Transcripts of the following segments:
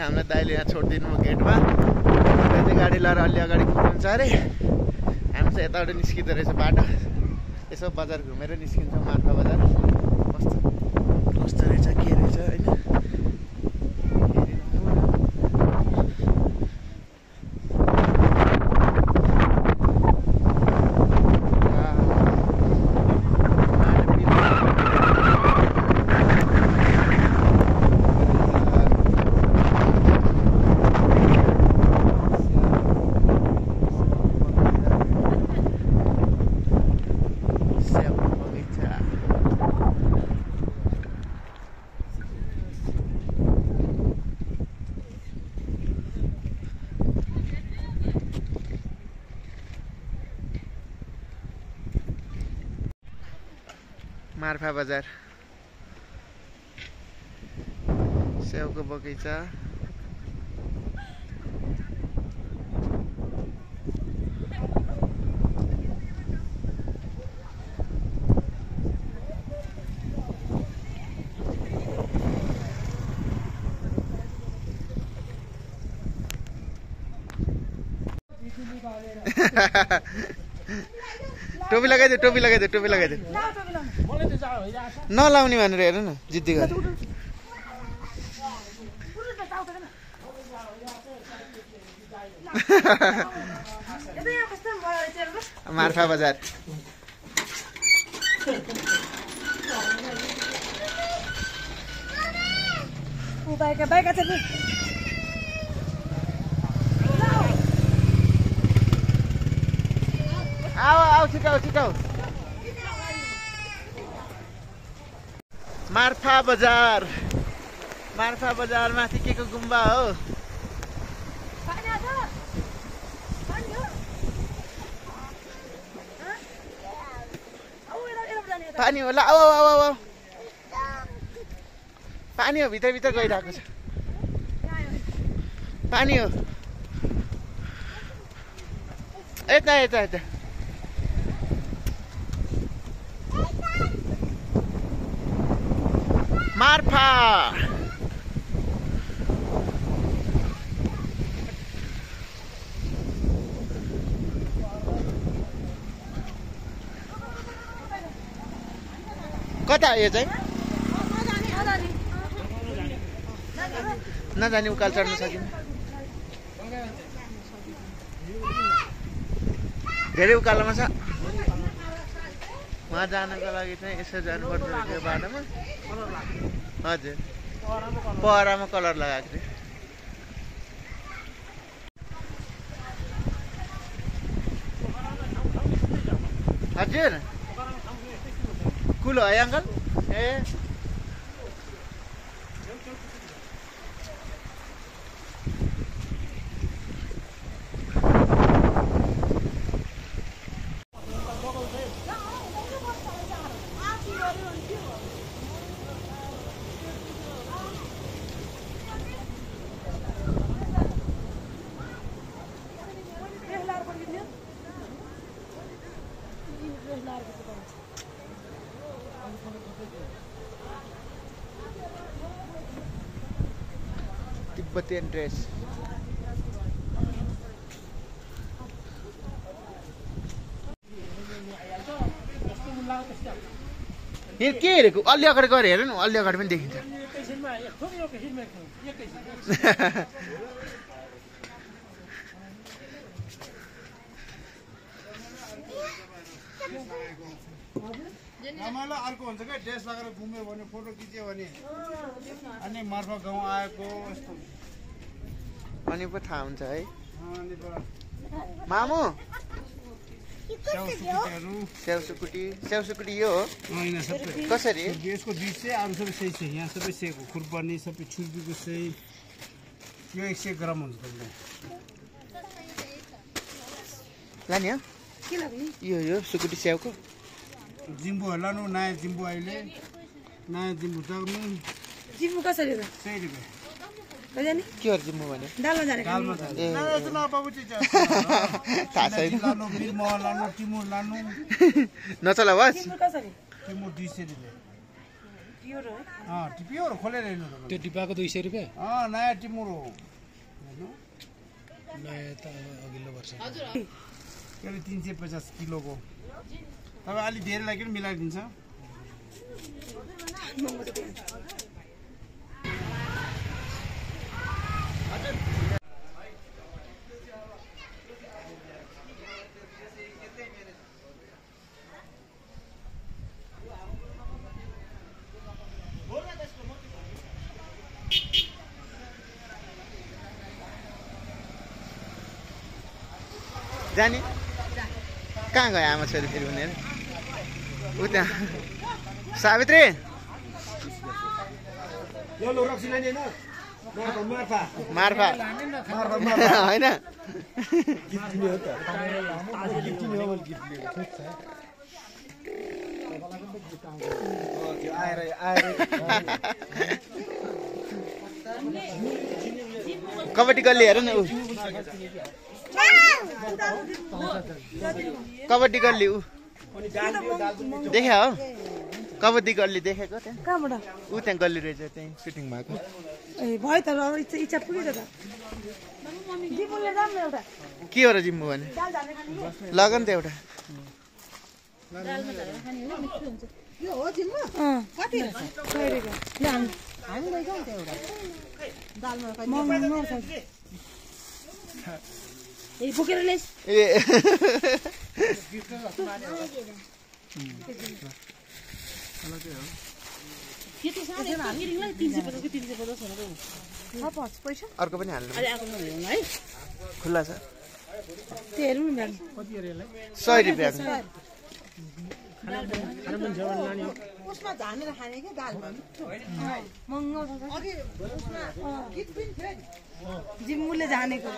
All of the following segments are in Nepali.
हामीलाई दाइले यहाँ छोडिदिनु भयो गेटमा। त्यहाँ चाहिँ गाडी लिएर अलि अगाडि कुद्नुहुन्छ अरे। हामी चाहिँ यताबाट निस्किँदो रहेछ बाटो। यसो बजार घुमेर निस्किन्छौँ मार्फा बजार। कस्तो कस्तो रहेछ के रहेछ होइन। मार्फा बजार स्याउको बगैँचा टोपी लगाइदे टोपी लगाइदे टोपी लगाइदे नलाउने भनेर हेर न जिद्दी गरे मार्फा बजार आओ आओ छिटो छिटो मार्फा बजार माथि के को गुम्बा हो पानी होला आओ आओ आओ पानी हो भित्र भित्र गइरहेको छ पानी हो यता यता यता मार्फा कता यो चाहिँ नजाने उकाल चढ्न सकिन धेरै उकालोमा छ वहाँ जानको लागि चाहिँ यसो जानुपर्छ यो बाटोमा हजुर पहरामा कलर लगाएको थिएँ हजुर कुलो है अङ्कल ए तिब्बतियन ड्रेस यो के हेरेको अलि अगाडि गएर हेर न अलि अगाडि पनि देखिन्छ आमालाई अर्को हुन्छ क्या ड्रेस लगाएर घुम्यो भने फोटो खिच्यो भने अनि मार्फा गाउँ आएको यस्तो अनि पो थाहा हुन्छ है मामु स्याउसुकुटी यो हो कसरी यसको बिच चाहिँ अरू सबै सही छ यहाँ सबै सेको खुर्पानी सबै छुर्पीको सही यो 100 ग्राम हुन्छ तपाईलाई लाने हो यो सुकुटी स्याउको जिम्बु लानु नयाँ जिम्बु अहिले नयाँ जिम्बु जाग्नु जिम्बु कसरी हो 100 रुपैयाँ कजानी के हो जिम्बु भने दालमा जाने दालमा जाने न बाबु चाहिँ थाहा छैन लानु बिर्म लानु टिमुर लानु नचला बस जिम्बु कसरी टिमुर 200 रुपैयाँ प्योर हो प्योर खोलेर हेर्नु त्यो डिब्बाको 200 रुपैयाँ नयाँ टिमुर हो नयाँ त अघिल्लो वर्ष के अरे 350 किलोको तपाईँ अलि धेरै लाग्यो नि मिलाइदिन्छ जाने कहाँ गयो आमा छोरी फेरि उनीहरू उ त्यहाँ सावित्री मार्फा होइन कबड्डी गल्ली हेर न ऊ कबड्डी गल्ली ऊ देखे हो कबड्डी गल्ली देखेको त्यहाँ कहाँबाट ऊ त्यहाँ गल्ली रहेछ त्यहीँ सुटिङ भएको ए भयो त इच्छा पुग्यो त जिम्बुले जाम न एउटा के हो र जिम्बु भने लग नि त एउटा यो हो जिम्बु कति हो 100 रुपैयाँ हामी लैजाउँ त एउटा दालमा ए बोकेर लेस ए अर्को पनि हाल्नु खुल्ला छ त्यो हेरौँ न 100 रुपैयाँ उसमा झानेर खाने के दालमा महँगो जिम्मुले जानेको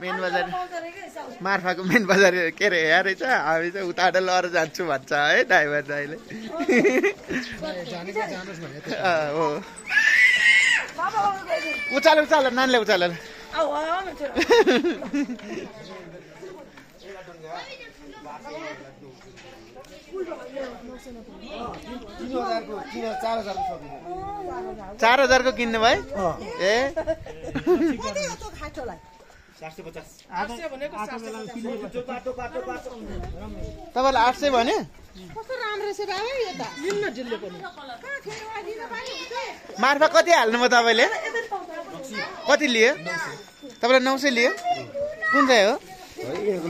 मेन बजार मार्फाको मेन बजार के अरे यहाँ रहेछ हामी चाहिँ उता लएर जान्छु भन्छ है ड्राइभर दाइले हो उचाल उचाल नानीले उचाल चार 4,000 किन्नु भयो ए तपाईँलाई 800 भने मार्फा कति हाल्नुभयो तपाईँले कति लियो तपाईँलाई 900 लियो कुन चाहिँ हो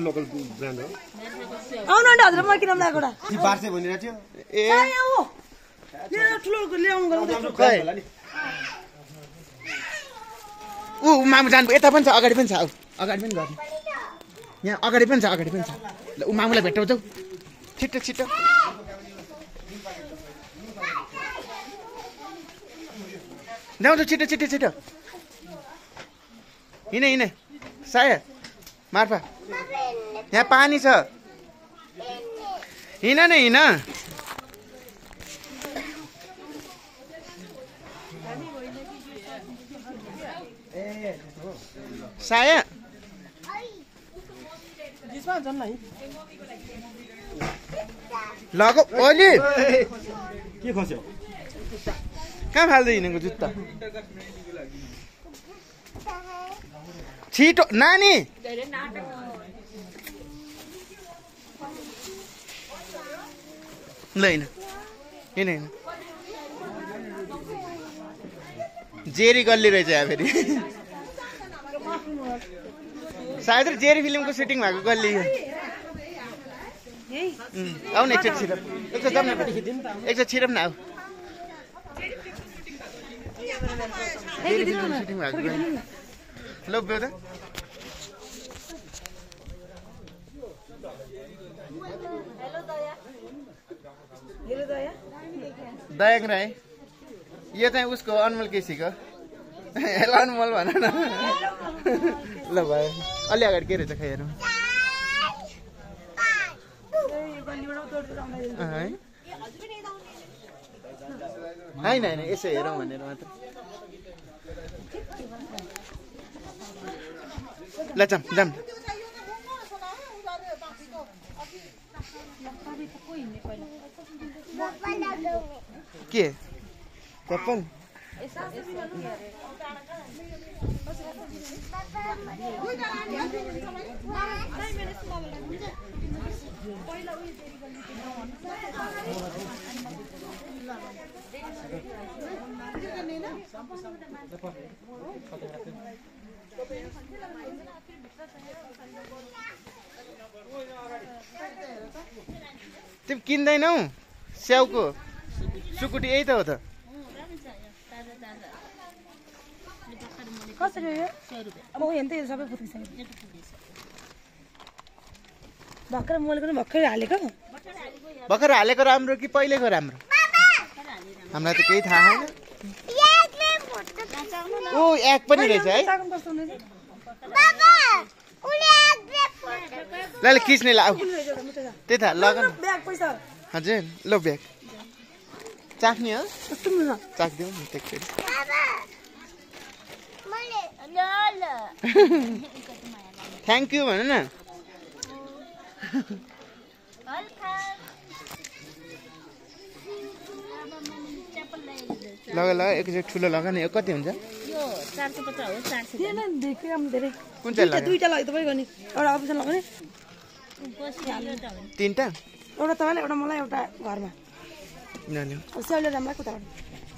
लोकल ब्रान्ड हो आउनु न हजुर म किन लाग्योडा 1200 भनिरहेको थियो ए ठुलो ल्याउनु खै ऊ मामु जानु यता पनि छ अगाडि पनि छ आऊ अगाडि पनि गर्ने यहाँ अगाडि पनि छ अगाडि पनि छ ल ऊ मामुलाई भेटाउँछौ छिटो छिटो ल्याउँछ छिटो छिटो छिटो हिँड हिँड साया मार्फा यहाँ पानी छ हिँड न हिँड साया लगो ओली के खस्यो कहाँ फाल्दै हिँडेको जुत्ता छिटो नानी ल हिँड हिँड हिँड जेरी गल्ली रहेछ यहाँ फेरि सायद जेरी फिल्मको सुटिङ भएको गल्ली आऊ न एकचोटि छिटो एकचोटि जाऊ न एकचोटि छिटो न आऊ जेरी फिल्मको सुटिङ भएको गल्ली ल उभियो त दयाङ राई यो चाहिँ उसको अनमोल केसीको हेलो अनमोल भन न ल भयो अलि अगाडि के रहेछ खै हेरौँ होइन होइन यसो हेरौँ भनेर मात्र ल जाम जाम के कपाल तिमी किन्दैनौ स्याउको सुकुटी यही त हो त कसरी हो अब हेर्नु त यो सबै फुटिसक्यो भर्खर मोलेको भर्खर हालेको भर्खर हालेको राम्रो कि पहिलेको राम्रो हामीलाई त केही थाहा छैन ओ एक पनि रहेछ है ल खिच्ने ल त्यही त लगन हजुर ल ब्याग चाख्ने हो चाखिदेऊ नि एकचोटि थ्याङ्क यू भन न लगा लगा एकचोटि ठुलो लगा नि यो कति हुन्छ कुन चाहिँ लगा दुईटा लाग्यो तपाईँ गर्ने एउटा अप्सन लगाउने तीनटा एउटा तपाईँलाई एउटा मलाई एउटा घरमा नानी स्याउले राम्रो कुताबाट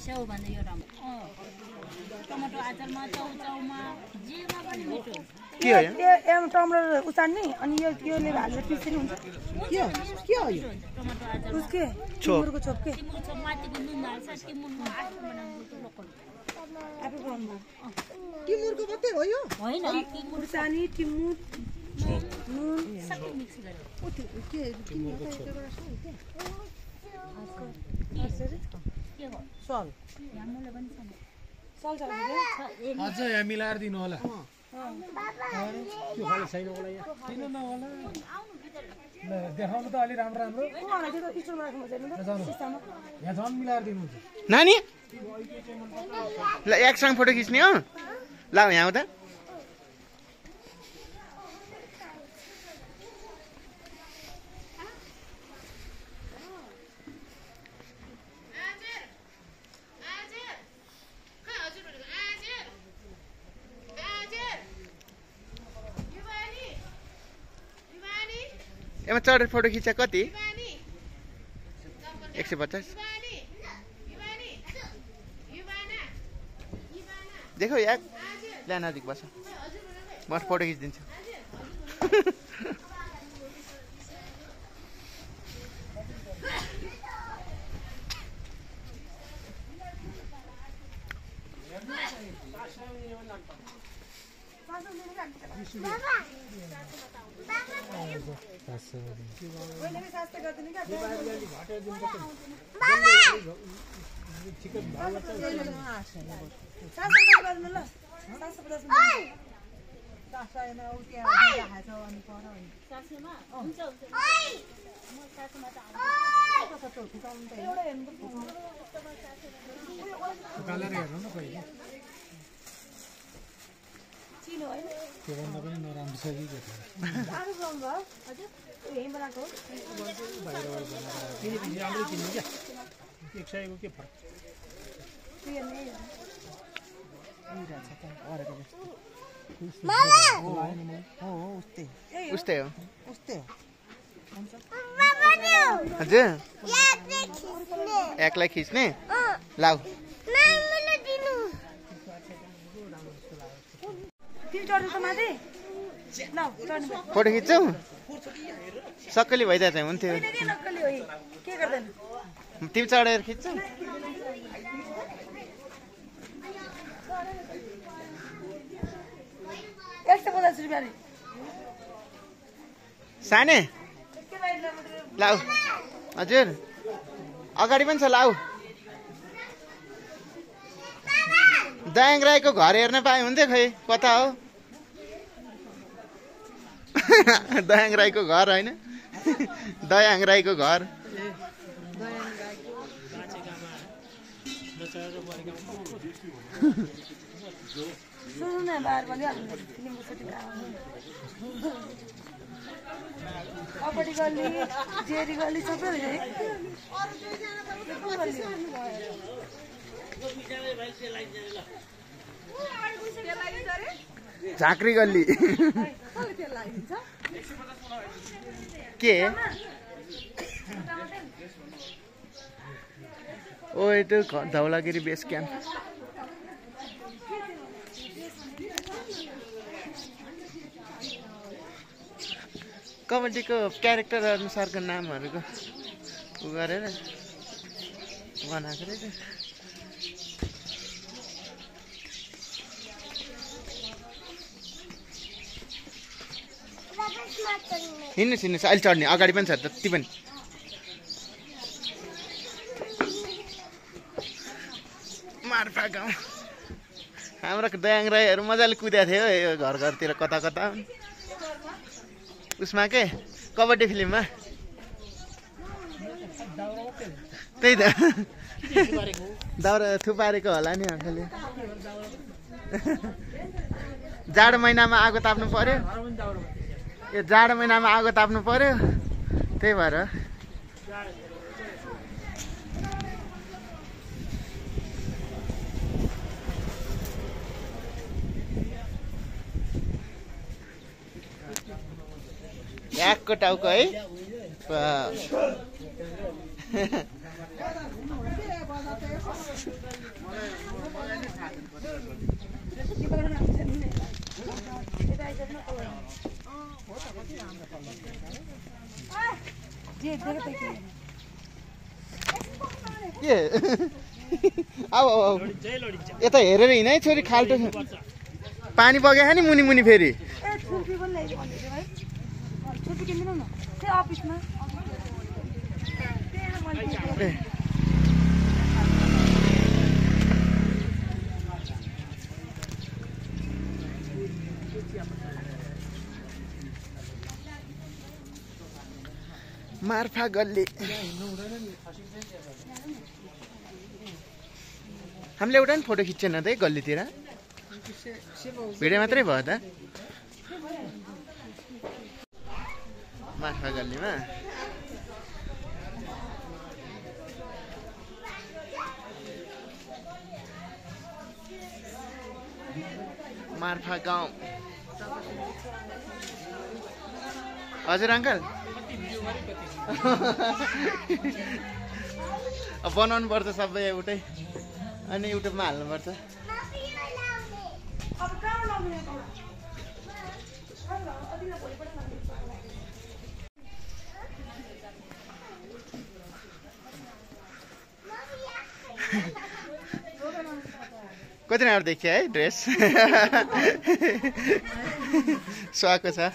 स्याउ भन्दा यो राम्रो टमाटो अचारमा चाउचाउमा जेमा पनि मिठो के हो यो टमाटर उचार्ने अनि योले हालेर पिस्ने हुन्छ के हो यो टमाटो अचार उसके छोप मुरको छोप के तिम्रो छ माथिको नुन हाल्छ कि मुन हाल्छ बनाउनु त लोकल आफै बनाउनु टिमुरको मात्रै हो यो होइन तिम्रो खुर्सानी टिमुर नुन सबै मिक्स गरेर के के हो सल हामीलाई पनि छ सल छ अझ यहाँ मिलाएर दिनु होला त्यो खाले छैन होला यहाँ किन नहोला ल देखाउनु त अलि राम्रो राम्रो यहाँ झन् मिलाएर दिनुहुन्छ नानी ल एकसँग फोटो खिच्ने हो ल यहाँ आउँदा एमा चढेर फोटो खिच्छ कति 150 देखो यार ल्या नजिक बस म फोटो खिचिदिन्छु कलर हेर्नु न पहिले त्यो भन्दा पनि नराम्रो छ कि के राम्रो किन्नु क्या 100 को के फरक उस्तै हो हजुर एकलाई खिच्ने लाउ फोटो खिच्छौ सक्कली भइदिए चाहिँ हुन्थ्यो तिमी चढेर खिच्छौ साने लाउ हजुर अगाडि पनि छ लाउ दयाङ राईको घर हेर्न पाए हुन्थ्यो खै कता हो दयाङ राईको घर होइन दयाङ राईको घर सुन्नु न बार पनि हाल्नु फिल्मको सुटिङ अपटी गल्ली जेरी गल्ली सबै रहेछ झाँक्री गल्ली के ओ यो धौलागिरी बेस क्याम्प कबड्डीको क्यारेक्टर अनुसारको नामहरूको उ गरेर बनाएको रहेछ हिँड्नुहोस् अहिले चढ्ने अगाडि पनि छ जति पनि मार्फा गाउँ हाम्रो दयाङ राईहरू मजाले कुदेको थियो यो घर घरतिर कता कता उसमा के कबड्डी फिल्ममा त्यही त दाउरा थुपारेको होला नि आँखाले जाडो महिनामा आगो ताप्नु पर्यो यो जाडो महिनामा आगो ताप्नु पर्यो त्यही भएर याकको टाउको है के अब यता हेरेर हिँड है छोरी खाल्टो पानी बगेको नि मुनि मुनि फेरि मार्फा गल्ली हामीले एउटा नि फोटो खिच्चेन त गल्लीतिर भिडियो मात्रै भयो त मार्फा गल्लीमा मार्फा गाउँ हजुर अङ्कल बनाउनु पर्छ सबै एउटै अनि युट्युबमा हाल्नुपर्छ कति राम्रो देखियो है ड्रेस सुहाएको छ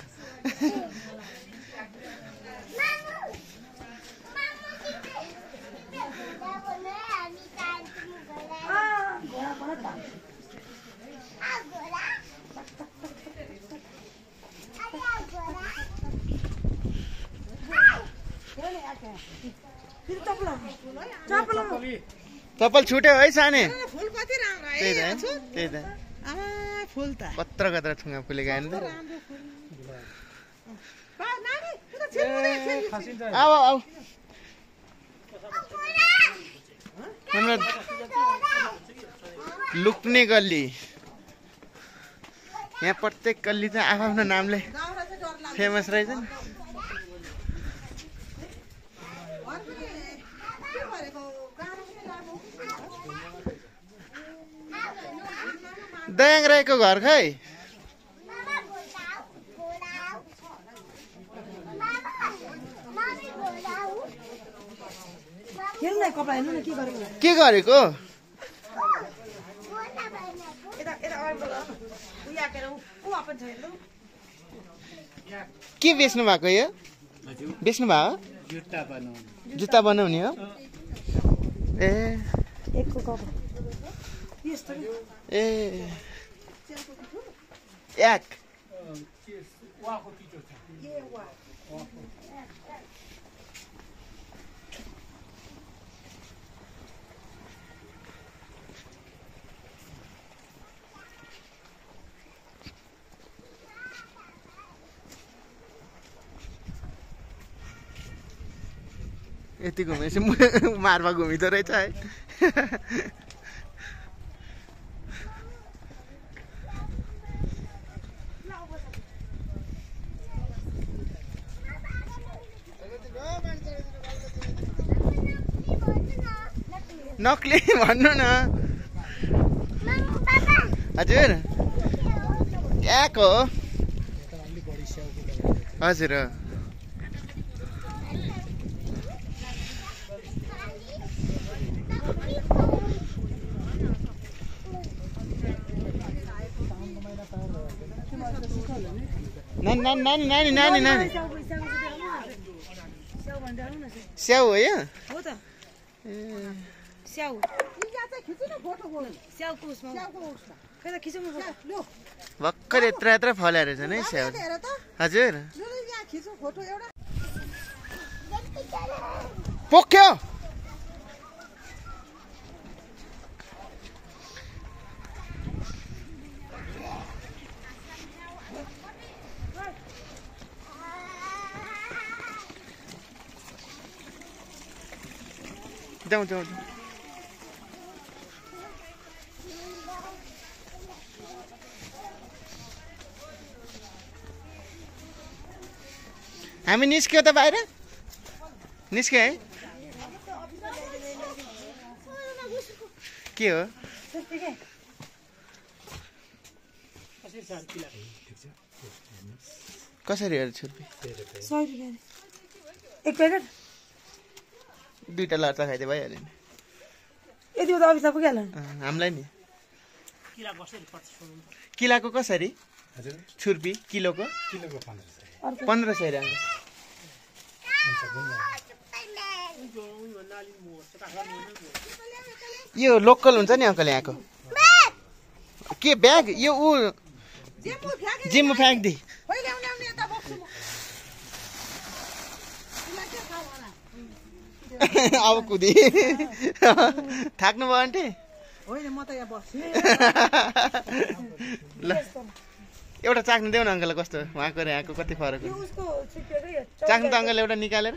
चप्पल छुट्यो है साने फुल कति राम्रो है त्यही त फुल त कत्रा कत्रा ठुङ्गा फुलेको आएन त आऊ आऊ हाम्रो लुक्ने गल्ली यहाँ प्रत्येक गल्ली चाहिँ आफ्नो नामले फेमस रहेछ नि दयाङ राईको घर खै के गरेको के बेच्नु भएको यो बेच्नु भयो जुत्ता बनाउने हो ए ए एक यति घुमेपछि मार्फा घुमिँदो रहेछ है। नक्ली भन्नु न हजुर ट्याक हो हजुर नानी नानी नानी नानी स्याउ हो यो हो त स्याउ स्याउको उसमा फेरि खिचौँ भर्खर यत्रो यत्रो फल्या रहेछ नि स्याउ हजुर पोख्यो जाउँ जाउँ हामी निस्क्यो त बाहिर निस्क्यो है के हो कसरी हो छुर्पी 100 रुपैयाँ एक प्याकेट दुईटा लट्टा खाइदिए भइहाल्यो नि यति त अभिसा पुगिहाल्यो हामीलाई नि किलाको कसरी छुर्पी किलोको 1500 रङ यो लोकल हुन्छ नि अङ्कल यहाँको के ब्याग यो ऊ जिम्मो फ्याँक्दी अब कुदी थाक्नु भयो आन्टी होइन म त यहाँ बस्छु ल एउटा चाख्नु देऊ न अङ्कल कस्तो उहाँको र यहाँको कति फरक हो चाख्नु त अङ्कल एउटा निकालेर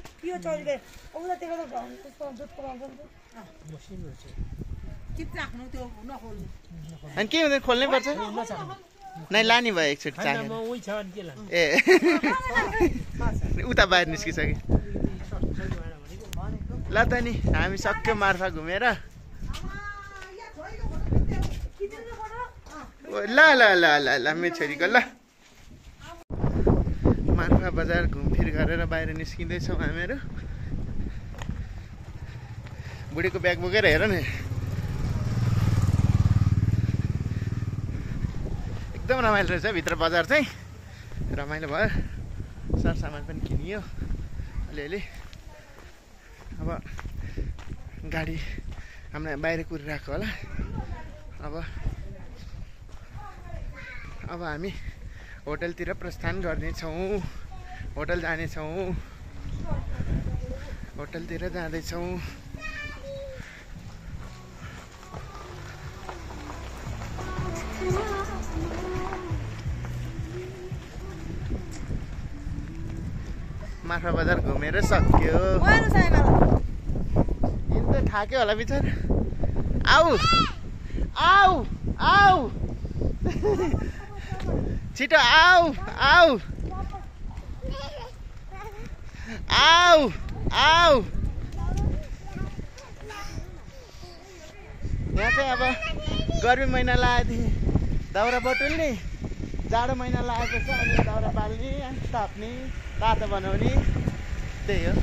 अनि के हुँदैन खोल्नै पर्छ नै लाने भयो एकचोटि चाखेर ए उता बाहिर निस्किसक्यो ल त नि हामी सक्यो मार्फा घुमेर ल ल ल ल ल मेरो छोरीको ल मार्फा बजार घुमफिर गरेर बाहिर निस्किँदैछौँ हामीहरू बुढीको ब्याग बोकेर हेर न एकदम रमाइलो रहेछ भित्र बजार चाहिँ रमाइलो भयो सरसामान पनि किनियो अलिअलि अब गाडी हामीलाई बाहिर कुरिरहेको होला अब हामी होटलतिर प्रस्थान गर्नेछौँ होटल जानेछौँ होटलतिर जाँदैछौँ मार्फा बजार घुमेर सक्यो यिन त थाक्यो होला बिचार आऊ आऊ आऊ छिटो आऊ आऊ आऊ आऊ यहाँ चाहिँ अब गर्मी महिना लागेको थिएँ दाउरा बटुल्ने जाडो महिना लागेको छ अनि दाउरा बाल्ने अनि ताप्ने तातो बनाउने त्यही हो